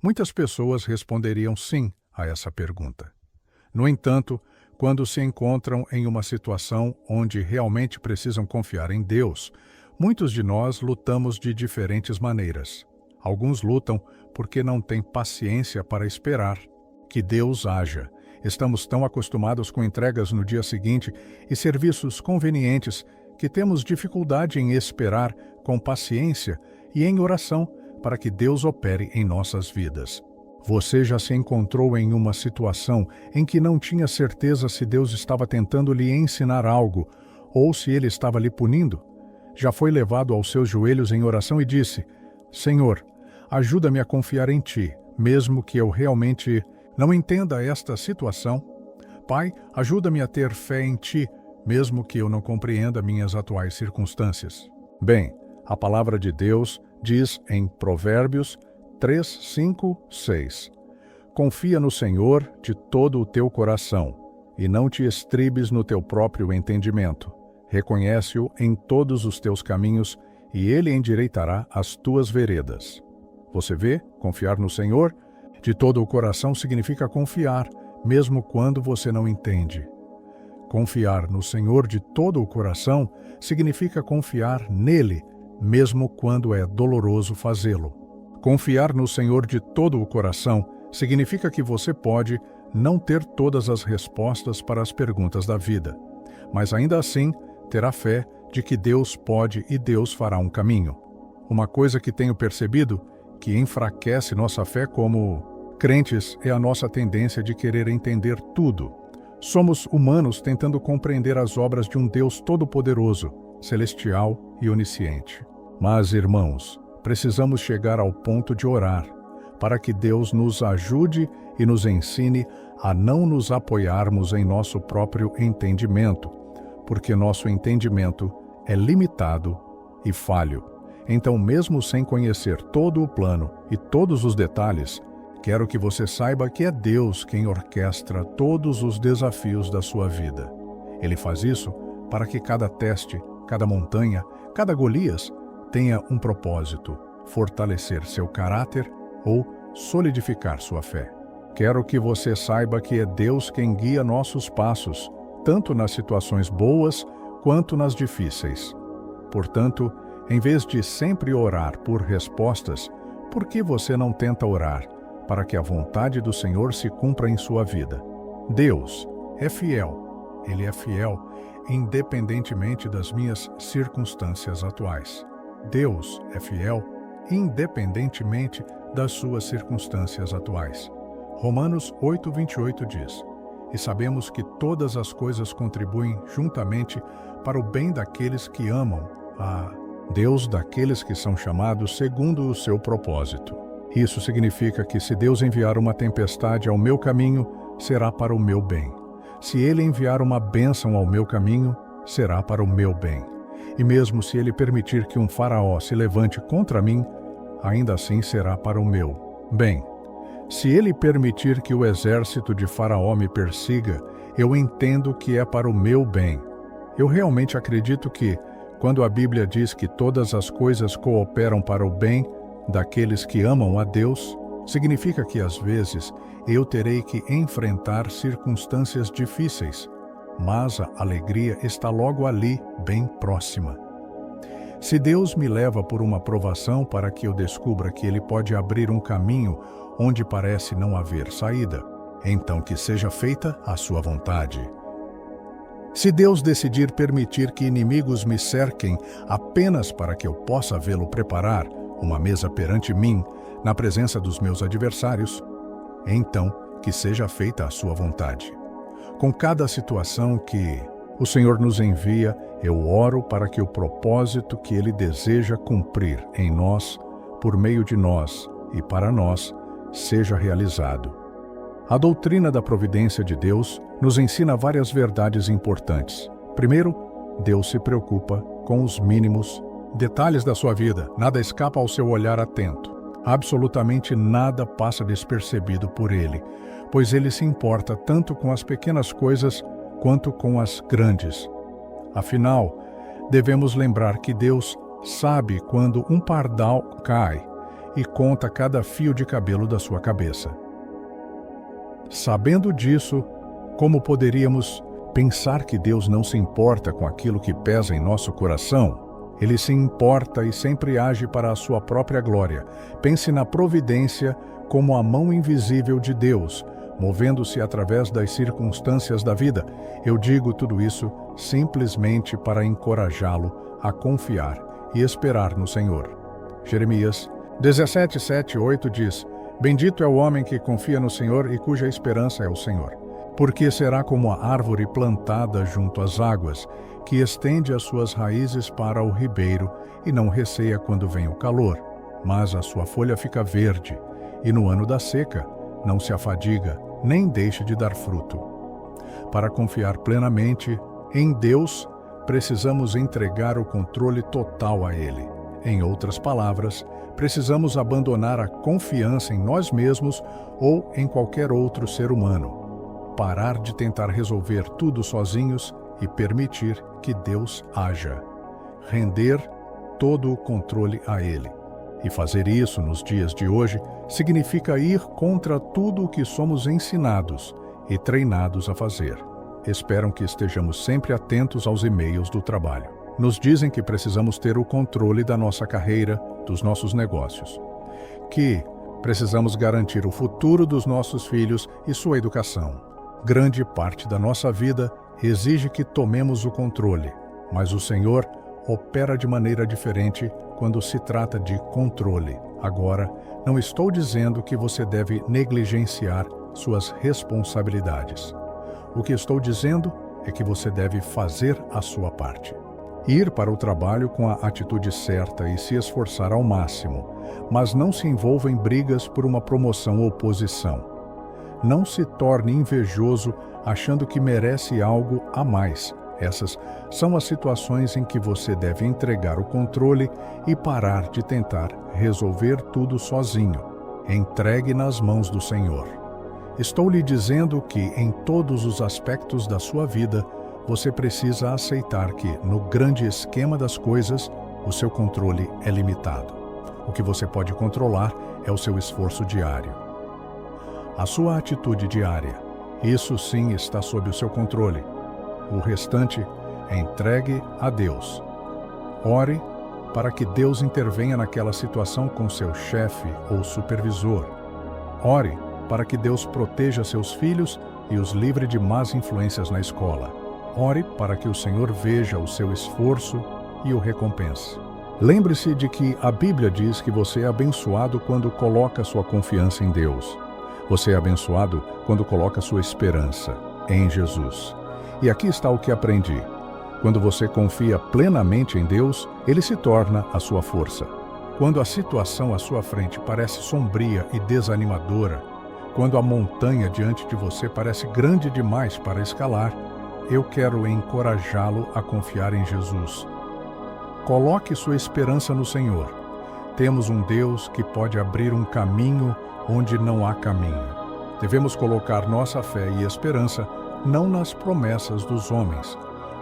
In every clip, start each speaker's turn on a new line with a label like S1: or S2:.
S1: Muitas pessoas responderiam sim a essa pergunta. No entanto, quando se encontram em uma situação onde realmente precisam confiar em Deus, muitos de nós lutamos de diferentes maneiras. Alguns lutam porque não têm paciência para esperar que Deus haja. Estamos tão acostumados com entregas no dia seguinte e serviços convenientes que temos dificuldade em esperar com paciência e em oração para que Deus opere em nossas vidas. Você já se encontrou em uma situação em que não tinha certeza se Deus estava tentando lhe ensinar algo ou se Ele estava lhe punindo? Já foi levado aos seus joelhos em oração e disse: Senhor, ajuda-me a confiar em Ti, mesmo que eu realmente não entenda esta situação. Pai, ajuda-me a ter fé em Ti, mesmo que eu não compreenda minhas atuais circunstâncias. Bem, a palavra de Deus diz em Provérbios 3, 5, 6. Confia no Senhor de todo o teu coração, e não te estribes no teu próprio entendimento. Reconhece-o em todos os teus caminhos, e Ele endireitará as tuas veredas. Você vê? Confiar no Senhor de todo o coração significa confiar, mesmo quando você não entende. Confiar no Senhor de todo o coração significa confiar nele, mesmo quando é doloroso fazê-lo. Confiar no Senhor de todo o coração significa que você pode não ter todas as respostas para as perguntas da vida, mas ainda assim terá fé de que Deus pode e Deus fará um caminho. Uma coisa que tenho percebido que enfraquece nossa fé como crentes é a nossa tendência de querer entender tudo. Somos humanos tentando compreender as obras de um Deus todo-poderoso, celestial e onisciente. Mas, irmãos, precisamos chegar ao ponto de orar, para que Deus nos ajude e nos ensine a não nos apoiarmos em nosso próprio entendimento, porque nosso entendimento é limitado e falho. Então, mesmo sem conhecer todo o plano e todos os detalhes, quero que você saiba que é Deus quem orquestra todos os desafios da sua vida. Ele faz isso para que cada teste, cada montanha, cada Golias tenha um propósito: fortalecer seu caráter ou solidificar sua fé. Quero que você saiba que é Deus quem guia nossos passos, tanto nas situações boas quanto nas difíceis. Portanto, em vez de sempre orar por respostas, por que você não tenta orar para que a vontade do Senhor se cumpra em sua vida? Deus é fiel. Ele é fiel independentemente das minhas circunstâncias atuais. Deus é fiel independentemente das suas circunstâncias atuais. Romanos 8:28 diz: E sabemos que todas as coisas contribuem juntamente para o bem daqueles que amam a Deus, daqueles que são chamados segundo o seu propósito. Isso significa que se Deus enviar uma tempestade ao meu caminho, será para o meu bem. Se Ele enviar uma bênção ao meu caminho, será para o meu bem. E mesmo se Ele permitir que um faraó se levante contra mim, ainda assim será para o meu bem. Se Ele permitir que o exército de faraó me persiga, eu entendo que é para o meu bem. Eu realmente acredito que, quando a Bíblia diz que todas as coisas cooperam para o bem daqueles que amam a Deus, significa que às vezes eu terei que enfrentar circunstâncias difíceis, mas a alegria está logo ali, bem próxima. Se Deus me leva por uma provação para que eu descubra que Ele pode abrir um caminho onde parece não haver saída, então que seja feita a sua vontade. Se Deus decidir permitir que inimigos me cerquem apenas para que eu possa vê-lo preparar uma mesa perante mim, na presença dos meus adversários, então que seja feita a sua vontade. Com cada situação que o Senhor nos envia, eu oro para que o propósito que Ele deseja cumprir em nós, por meio de nós e para nós, seja realizado. A doutrina da providência de Deus nos ensina várias verdades importantes. Primeiro, Deus se preocupa com os mínimos detalhes da sua vida. Nada escapa ao seu olhar atento. Absolutamente nada passa despercebido por Ele, pois Ele se importa tanto com as pequenas coisas quanto com as grandes. Afinal, devemos lembrar que Deus sabe quando um pardal cai e conta cada fio de cabelo da sua cabeça. Sabendo disso, como poderíamos pensar que Deus não se importa com aquilo que pesa em nosso coração? Ele se importa e sempre age para a sua própria glória. Pense na providência como a mão invisível de Deus, movendo-se através das circunstâncias da vida. Eu digo tudo isso simplesmente para encorajá-lo a confiar e esperar no Senhor. Jeremias 17:7-8 diz: Bendito é o homem que confia no Senhor e cuja esperança é o Senhor. Porque será como a árvore plantada junto às águas, que estende as suas raízes para o ribeiro e não receia quando vem o calor, mas a sua folha fica verde, e no ano da seca não se afadiga, nem deixa de dar fruto. Para confiar plenamente em Deus, precisamos entregar o controle total a Ele. Em outras palavras, precisamos abandonar a confiança em nós mesmos ou em qualquer outro ser humano. Parar de tentar resolver tudo sozinhos e permitir que Deus haja. Render todo o controle a Ele. E fazer isso nos dias de hoje significa ir contra tudo o que somos ensinados e treinados a fazer. Esperam que estejamos sempre atentos aos e-mails do trabalho. Nos dizem que precisamos ter o controle da nossa carreira, dos nossos negócios. Que precisamos garantir o futuro dos nossos filhos e sua educação. Grande parte da nossa vida exige que tomemos o controle, mas o Senhor opera de maneira diferente quando se trata de controle. Agora, não estou dizendo que você deve negligenciar suas responsabilidades. O que estou dizendo é que você deve fazer a sua parte. Ir para o trabalho com a atitude certa e se esforçar ao máximo, mas não se envolva em brigas por uma promoção ou posição. Não se torne invejoso achando que merece algo a mais. Essas são as situações em que você deve entregar o controle e parar de tentar resolver tudo sozinho. Entregue nas mãos do Senhor. Estou lhe dizendo que, em todos os aspectos da sua vida, você precisa aceitar que, no grande esquema das coisas, o seu controle é limitado. O que você pode controlar é o seu esforço diário. A sua atitude diária, isso sim está sob o seu controle. O restante é entregue a Deus. Ore para que Deus intervenha naquela situação com seu chefe ou supervisor. Ore para que Deus proteja seus filhos e os livre de más influências na escola. Ore para que o Senhor veja o seu esforço e o recompense. Lembre-se de que a Bíblia diz que você é abençoado quando coloca sua confiança em Deus. Você é abençoado quando coloca sua esperança em Jesus. E aqui está o que aprendi. Quando você confia plenamente em Deus, Ele se torna a sua força. Quando a situação à sua frente parece sombria e desanimadora, quando a montanha diante de você parece grande demais para escalar, eu quero encorajá-lo a confiar em Jesus. Coloque sua esperança no Senhor. Temos um Deus que pode abrir um caminho onde não há caminho. Devemos colocar nossa fé e esperança não nas promessas dos homens,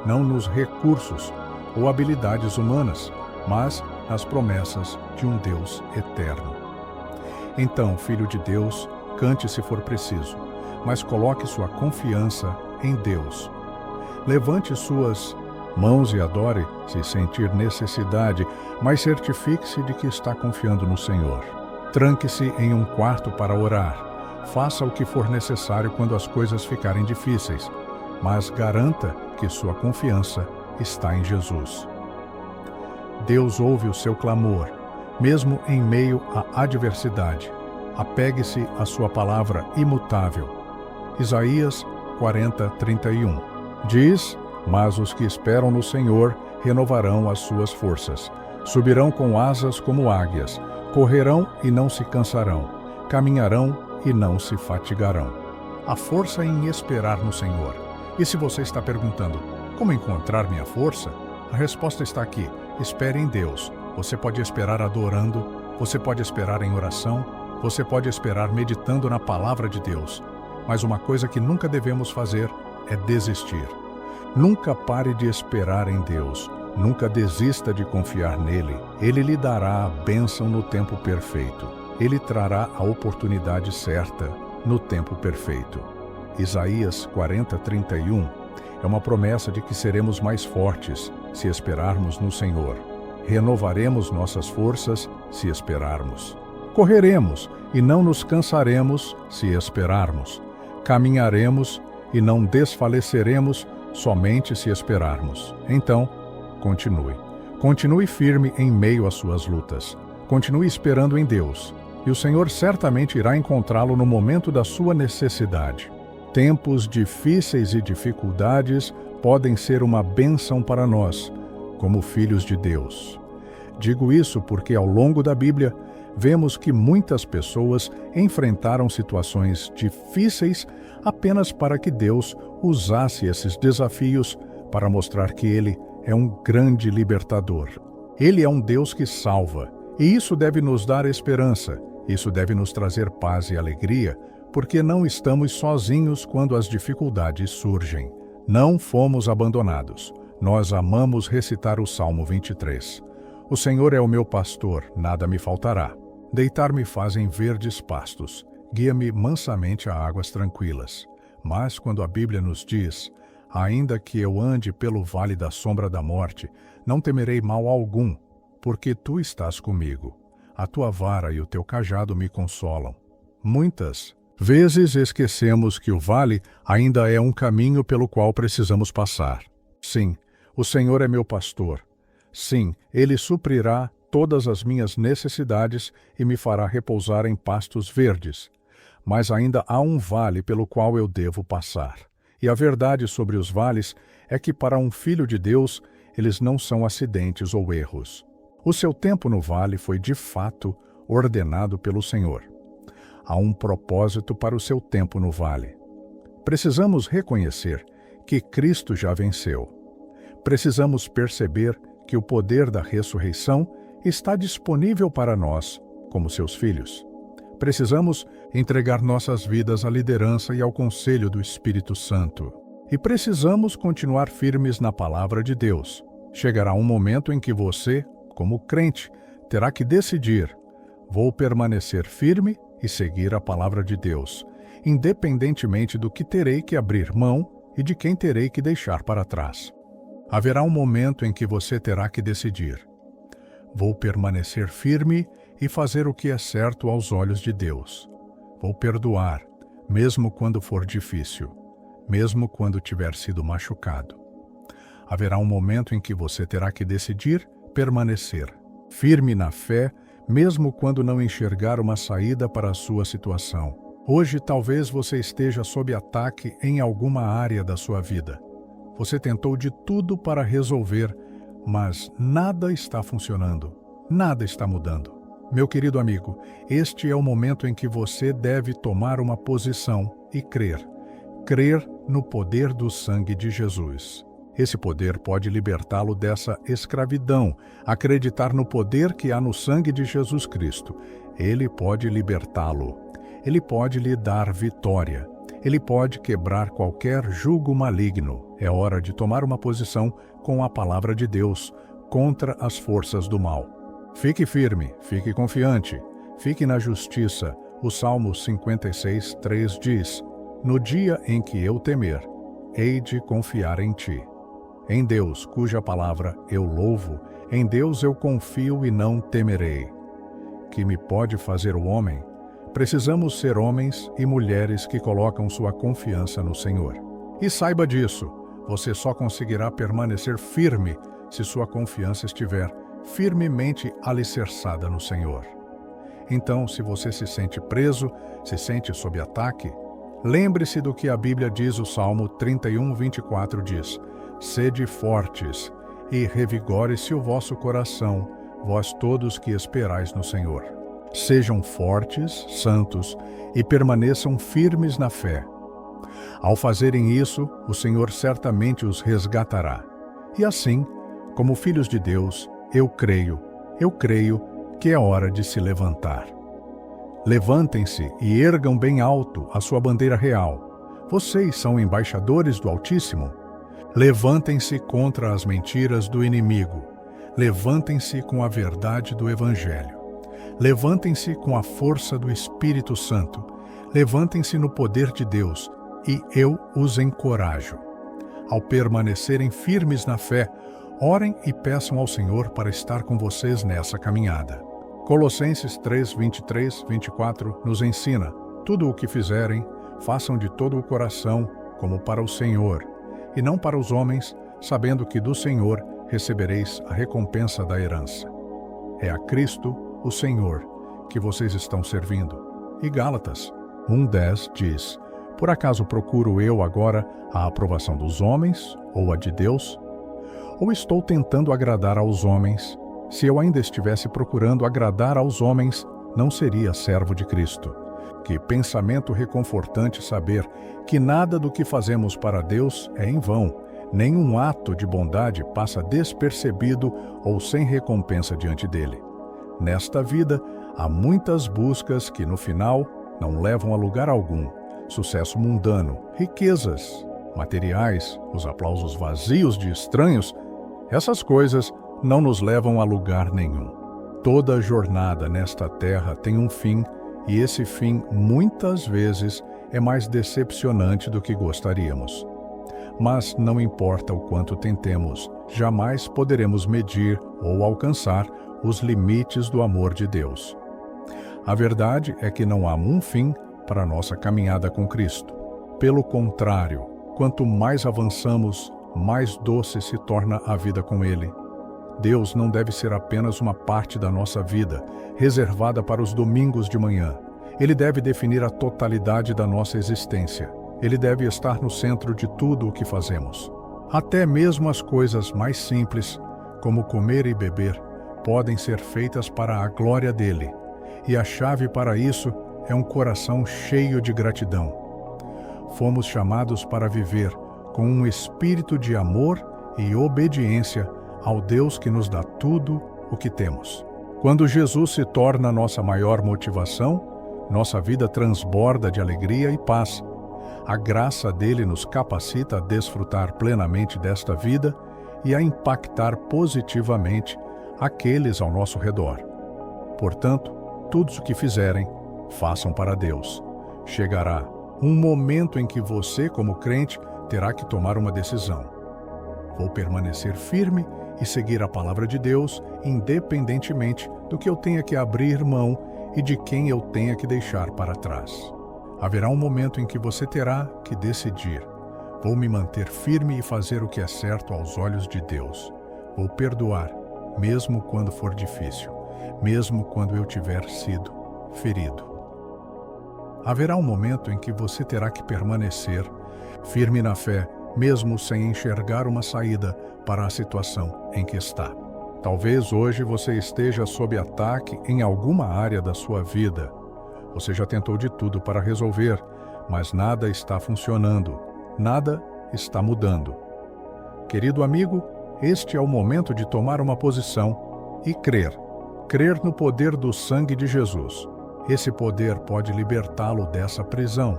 S1: não nos recursos ou habilidades humanas, mas nas promessas de um Deus eterno. Então, filho de Deus, cante se for preciso, mas coloque sua confiança em Deus. Levante suas mãos e adore se sentir necessidade, mas certifique-se de que está confiando no Senhor. Tranque-se em um quarto para orar. Faça o que for necessário quando as coisas ficarem difíceis, mas garanta que sua confiança está em Jesus. Deus ouve o seu clamor, mesmo em meio à adversidade. Apegue-se à sua palavra imutável. Isaías 40:31 diz: Mas os que esperam no Senhor renovarão as suas forças. Subirão com asas como águias, correrão e não se cansarão, caminharão e não se fatigarão. A força em esperar no Senhor. E se você está perguntando, como encontrar minha força? A resposta está aqui. Espere em Deus. Você pode esperar adorando, você pode esperar em oração, você pode esperar meditando na palavra de Deus. Mas uma coisa que nunca devemos fazer é desistir. Nunca pare de esperar em Deus. Nunca desista de confiar nele. Ele lhe dará a bênção no tempo perfeito. Ele trará a oportunidade certa no tempo perfeito. Isaías 40:31 é uma promessa de que seremos mais fortes se esperarmos no Senhor. Renovaremos nossas forças se esperarmos. Correremos e não nos cansaremos se esperarmos. Caminharemos e não desfaleceremos somente se esperarmos. Então, continue. Continue firme em meio às suas lutas. Continue esperando em Deus, e o Senhor certamente irá encontrá-lo no momento da sua necessidade. Tempos difíceis e dificuldades podem ser uma bênção para nós, como filhos de Deus. Digo isso porque ao longo da Bíblia, vemos que muitas pessoas enfrentaram situações difíceis apenas para que Deus usasse esses desafios para mostrar que Ele é um grande libertador. Ele é um Deus que salva, e isso deve nos dar esperança, isso deve nos trazer paz e alegria, porque não estamos sozinhos quando as dificuldades surgem. Não fomos abandonados. Nós amamos recitar o Salmo 23. O Senhor é o meu pastor, nada me faltará. Deitar-me faz em verdes pastos, guia-me mansamente a águas tranquilas. Mas quando a Bíblia nos diz, ainda que eu ande pelo vale da sombra da morte, não temerei mal algum, porque tu estás comigo. A tua vara e o teu cajado me consolam. Muitas vezes esquecemos que o vale ainda é um caminho pelo qual precisamos passar. Sim, o Senhor é meu pastor. Sim, Ele suprirá todas as minhas necessidades e me fará repousar em pastos verdes. Mas ainda há um vale pelo qual eu devo passar. E a verdade sobre os vales é que para um filho de Deus, eles não são acidentes ou erros. O seu tempo no vale foi de fato ordenado pelo Senhor. Há um propósito para o seu tempo no vale. Precisamos reconhecer que Cristo já venceu. Precisamos perceber que o poder da ressurreição está disponível para nós, como seus filhos. Precisamos entregar nossas vidas à liderança e ao conselho do Espírito Santo. E precisamos continuar firmes na palavra de Deus. Chegará um momento em que você, como crente, terá que decidir: vou permanecer firme e seguir a palavra de Deus, independentemente do que terei que abrir mão e de quem terei que deixar para trás. Haverá um momento em que você terá que decidir: vou permanecer firme e fazer o que é certo aos olhos de Deus. Vou perdoar, mesmo quando for difícil, mesmo quando tiver sido machucado. Haverá um momento em que você terá que decidir permanecer firme na fé, mesmo quando não enxergar uma saída para a sua situação. Hoje talvez você esteja sob ataque em alguma área da sua vida. Você tentou de tudo para resolver, mas nada está funcionando, nada está mudando. Meu querido amigo, este é o momento em que você deve tomar uma posição e crer. Crer no poder do sangue de Jesus. Esse poder pode libertá-lo dessa escravidão. Acreditar no poder que há no sangue de Jesus Cristo. Ele pode libertá-lo. Ele pode lhe dar vitória. Ele pode quebrar qualquer jugo maligno. É hora de tomar uma posição com a palavra de Deus contra as forças do mal. Fique firme, fique confiante, fique na justiça. O Salmo 56:3 diz: no dia em que eu temer, hei de confiar em ti. Em Deus, cuja palavra eu louvo, em Deus eu confio e não temerei. Que me pode fazer o homem? Precisamos ser homens e mulheres que colocam sua confiança no Senhor. E saiba disso, você só conseguirá permanecer firme se sua confiança estiver firmemente alicerçada no Senhor. Então, se você se sente preso, se sente sob ataque, lembre-se do que a Bíblia diz. O Salmo 31:24 diz: sede fortes e revigore-se o vosso coração, vós todos que esperais no Senhor. Sejam fortes, santos e permaneçam firmes na fé. Ao fazerem isso, o Senhor certamente os resgatará. E assim, como filhos de Deus, eu creio que é hora de se levantar. Levantem-se e ergam bem alto a sua bandeira real. Vocês são embaixadores do Altíssimo. Levantem-se contra as mentiras do inimigo. Levantem-se com a verdade do Evangelho. Levantem-se com a força do Espírito Santo. Levantem-se no poder de Deus, e eu os encorajo. Ao permanecerem firmes na fé, orem e peçam ao Senhor para estar com vocês nessa caminhada. Colossenses 3, 23, 24 nos ensina: tudo o que fizerem, façam de todo o coração, como para o Senhor, e não para os homens, sabendo que do Senhor recebereis a recompensa da herança. É a Cristo, o Senhor, que vocês estão servindo. E Gálatas 1:10 diz: por acaso procuro eu agora a aprovação dos homens ou a de Deus? Ou estou tentando agradar aos homens? Se eu ainda estivesse procurando agradar aos homens, não seria servo de Cristo. Que pensamento reconfortante saber que nada do que fazemos para Deus é em vão, nenhum ato de bondade passa despercebido ou sem recompensa diante dele. Nesta vida, há muitas buscas que no final não levam a lugar algum. Sucesso mundano, riquezas materiais, os aplausos vazios de estranhos, essas coisas não nos levam a lugar nenhum. Toda jornada nesta terra tem um fim, e esse fim, muitas vezes, é mais decepcionante do que gostaríamos. Mas não importa o quanto tentemos, jamais poderemos medir ou alcançar os limites do amor de Deus. A verdade é que não há um fim para a nossa caminhada com Cristo. Pelo contrário, quanto mais avançamos, mais doce se torna a vida com Ele. Deus não deve ser apenas uma parte da nossa vida, reservada para os domingos de manhã. Ele deve definir a totalidade da nossa existência. Ele deve estar no centro de tudo o que fazemos. Até mesmo as coisas mais simples, como comer e beber, podem ser feitas para a glória dele. E a chave para isso é um coração cheio de gratidão. Fomos chamados para viver com um espírito de amor e obediência ao Deus que nos dá tudo o que temos. Quando Jesus se torna nossa maior motivação, nossa vida transborda de alegria e paz. A graça dele nos capacita a desfrutar plenamente desta vida e a impactar positivamente aqueles ao nosso redor. Portanto, tudo o que fizerem, façam para Deus. Chegará um momento em que você, como crente, terá que tomar uma decisão. Vou permanecer firme e seguir a palavra de Deus, independentemente do que eu tenha que abrir mão e de quem eu tenha que deixar para trás. Haverá um momento em que você terá que decidir. Vou me manter firme e fazer o que é certo aos olhos de Deus. Vou perdoar, mesmo quando for difícil, mesmo quando eu tiver sido ferido. Haverá um momento em que você terá que permanecer firme na fé, mesmo sem enxergar uma saída para a situação em que está. Talvez hoje você esteja sob ataque em alguma área da sua vida. Você já tentou de tudo para resolver, mas nada está funcionando, nada está mudando. Querido amigo, este é o momento de tomar uma posição e crer no poder do sangue de Jesus. Esse poder pode libertá-lo dessa prisão.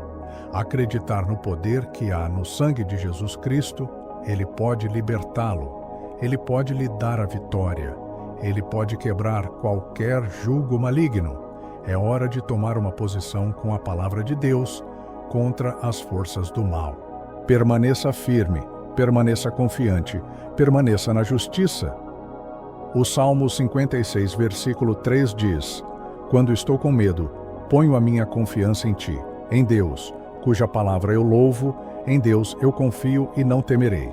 S1: Acreditar no poder que há no sangue de Jesus Cristo, ele pode libertá-lo. Ele pode lhe dar a vitória. Ele pode quebrar qualquer jugo maligno. É hora de tomar uma posição com a palavra de Deus contra as forças do mal. Permaneça firme, permaneça confiante, permaneça na justiça. O Salmo 56, versículo 3 diz: quando estou com medo, ponho a minha confiança em ti, em Deus, cuja palavra eu louvo, em Deus eu confio e não temerei.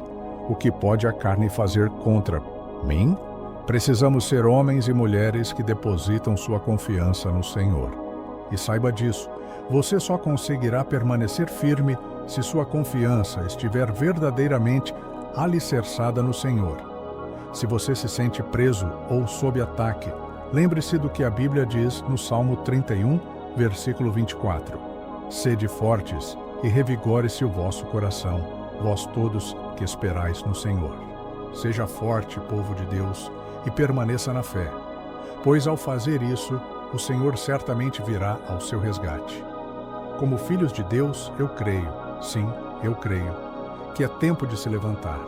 S1: O que pode a carne fazer contra mim? Precisamos ser homens e mulheres que depositam sua confiança no Senhor. E saiba disso, você só conseguirá permanecer firme se sua confiança estiver verdadeiramente alicerçada no Senhor. Se você se sente preso ou sob ataque, lembre-se do que a Bíblia diz no Salmo 31, versículo 24. Sede fortes e revigore-se o vosso coração, vós todos que esperais no Senhor. Seja forte, povo de Deus, e permaneça na fé, pois ao fazer isso, o Senhor certamente virá ao seu resgate. Como filhos de Deus, eu creio, sim, eu creio, que é tempo de se levantar.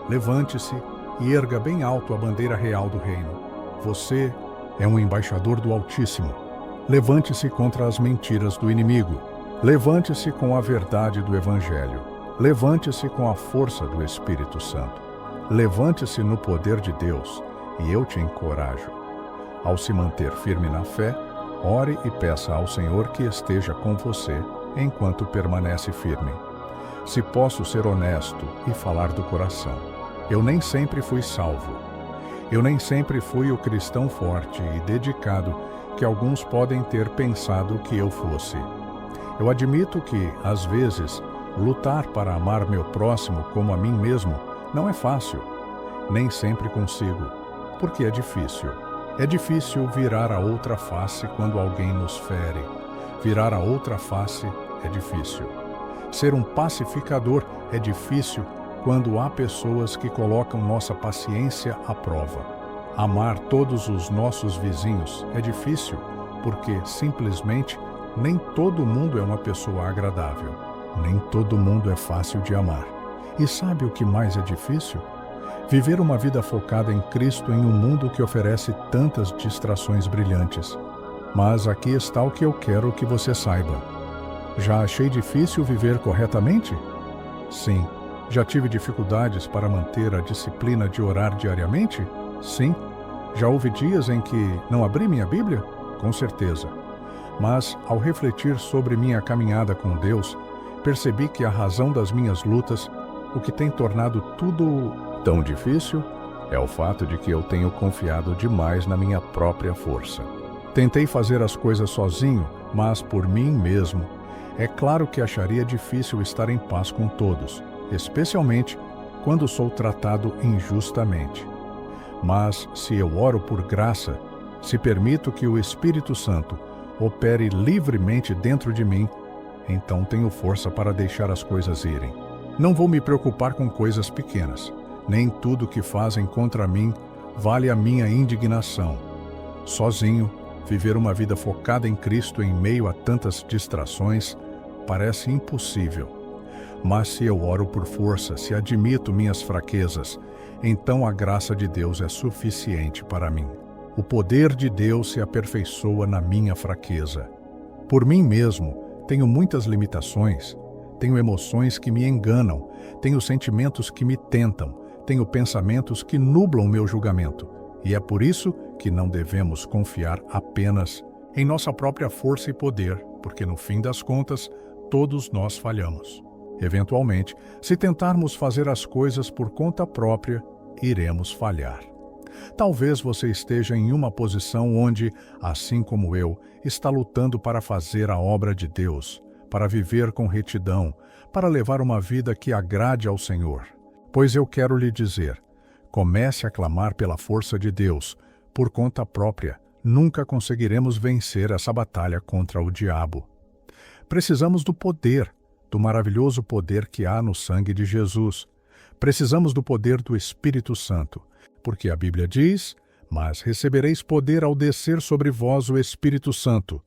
S1: Levante-se e erga bem alto a bandeira real do reino. Você é um embaixador do Altíssimo. Levante-se contra as mentiras do inimigo. Levante-se com a verdade do Evangelho. Levante-se com a força do Espírito Santo. Levante-se no poder de Deus, e eu te encorajo. Ao se manter firme na fé, ore e peça ao Senhor que esteja com você enquanto permanece firme. Se posso ser honesto e falar do coração, eu nem sempre fui salvo. Eu nem sempre fui o cristão forte e dedicado que alguns podem ter pensado que eu fosse. Eu admito que, às vezes, lutar para amar meu próximo como a mim mesmo não é fácil. Nem sempre consigo, porque é difícil. É difícil virar a outra face quando alguém nos fere. Virar a outra face é difícil. Ser um pacificador é difícil quando há pessoas que colocam nossa paciência à prova. Amar todos os nossos vizinhos é difícil porque, simplesmente, nem todo mundo é uma pessoa agradável. Nem todo mundo é fácil de amar. E sabe o que mais é difícil? Viver uma vida focada em Cristo em um mundo que oferece tantas distrações brilhantes. Mas aqui está o que eu quero que você saiba. Já achei difícil viver corretamente? Sim. Já tive dificuldades para manter a disciplina de orar diariamente? Sim. Já houve dias em que não abri minha Bíblia? Com certeza. Mas, ao refletir sobre minha caminhada com Deus, percebi que a razão das minhas lutas, o que tem tornado tudo tão difícil, é o fato de que eu tenho confiado demais na minha própria força. Tentei fazer as coisas sozinho, mas por mim mesmo. É claro que acharia difícil estar em paz com todos, especialmente quando sou tratado injustamente. Mas se eu oro por graça, se permito que o Espírito Santo opere livremente dentro de mim, então tenho força para deixar as coisas irem. Não vou me preocupar com coisas pequenas. Nem tudo que fazem contra mim vale a minha indignação. Sozinho, viver uma vida focada em Cristo em meio a tantas distrações parece impossível. Mas se eu oro por força, se admito minhas fraquezas, então a graça de Deus é suficiente para mim. O poder de Deus se aperfeiçoa na minha fraqueza. Por mim mesmo, tenho muitas limitações. Tenho emoções que me enganam. Tenho sentimentos que me tentam. Tenho pensamentos que nublam meu julgamento. E é por isso que não devemos confiar apenas em nossa própria força e poder, porque no fim das contas, todos nós falhamos. Eventualmente, se tentarmos fazer as coisas por conta própria, iremos falhar. Talvez você esteja em uma posição onde, assim como eu, está lutando para fazer a obra de Deus, para viver com retidão, para levar uma vida que agrade ao Senhor. Pois eu quero lhe dizer, comece a clamar pela força de Deus. Por conta própria, nunca conseguiremos vencer essa batalha contra o diabo. Precisamos do poder, do maravilhoso poder que há no sangue de Jesus. Precisamos do poder do Espírito Santo, porque a Bíblia diz, mas recebereis poder ao descer sobre vós o Espírito Santo.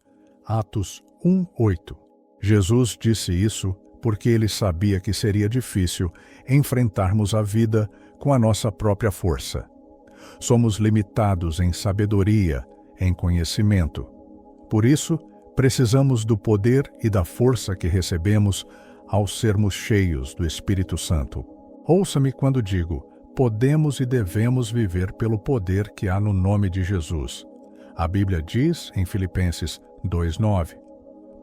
S1: Atos 1:8. Jesus disse isso porque ele sabia que seria difícil enfrentarmos a vida com a nossa própria força. Somos limitados em sabedoria, em conhecimento. Por isso, precisamos do poder e da força que recebemos ao sermos cheios do Espírito Santo. Ouça-me quando digo, podemos e devemos viver pelo poder que há no nome de Jesus. A Bíblia diz, em Filipenses 2:9,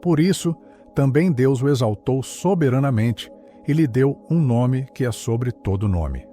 S1: por isso, também Deus o exaltou soberanamente e lhe deu um nome que é sobre todo nome.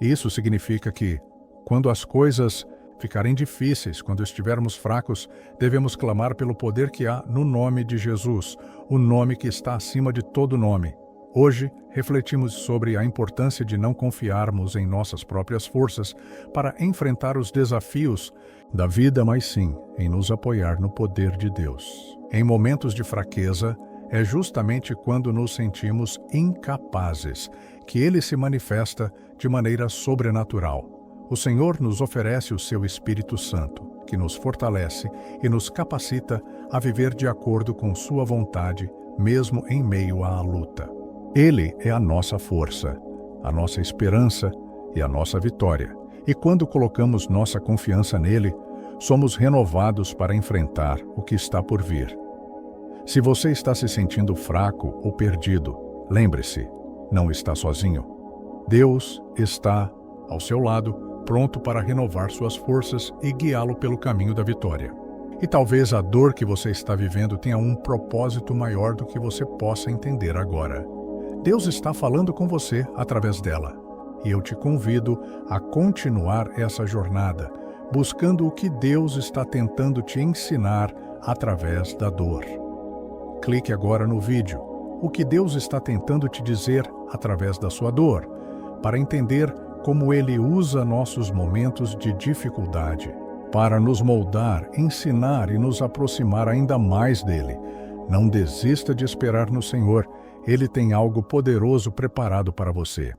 S1: Isso significa que, quando as coisas ficarem difíceis, quando estivermos fracos, devemos clamar pelo poder que há no nome de Jesus, o nome que está acima de todo nome. Hoje, refletimos sobre a importância de não confiarmos em nossas próprias forças para enfrentar os desafios da vida, mas sim em nos apoiar no poder de Deus. Em momentos de fraqueza, é justamente quando nos sentimos incapazes que Ele se manifesta de maneira sobrenatural. O Senhor nos oferece o seu Espírito Santo, que nos fortalece e nos capacita a viver de acordo com sua vontade, mesmo em meio à luta. Ele é a nossa força, a nossa esperança e a nossa vitória. E quando colocamos nossa confiança nele, somos renovados para enfrentar o que está por vir. Se você está se sentindo fraco ou perdido, lembre-se, não está sozinho. Deus está ao seu lado, pronto para renovar suas forças e guiá-lo pelo caminho da vitória. E talvez a dor que você está vivendo tenha um propósito maior do que você possa entender agora. Deus está falando com você através dela. E eu te convido a continuar essa jornada, buscando o que Deus está tentando te ensinar através da dor. Clique agora no vídeo, o que Deus está tentando te dizer através da sua dor, para entender como Ele usa nossos momentos de dificuldade para nos moldar, ensinar e nos aproximar ainda mais dele. Não desista de esperar no Senhor, Ele tem algo poderoso preparado para você.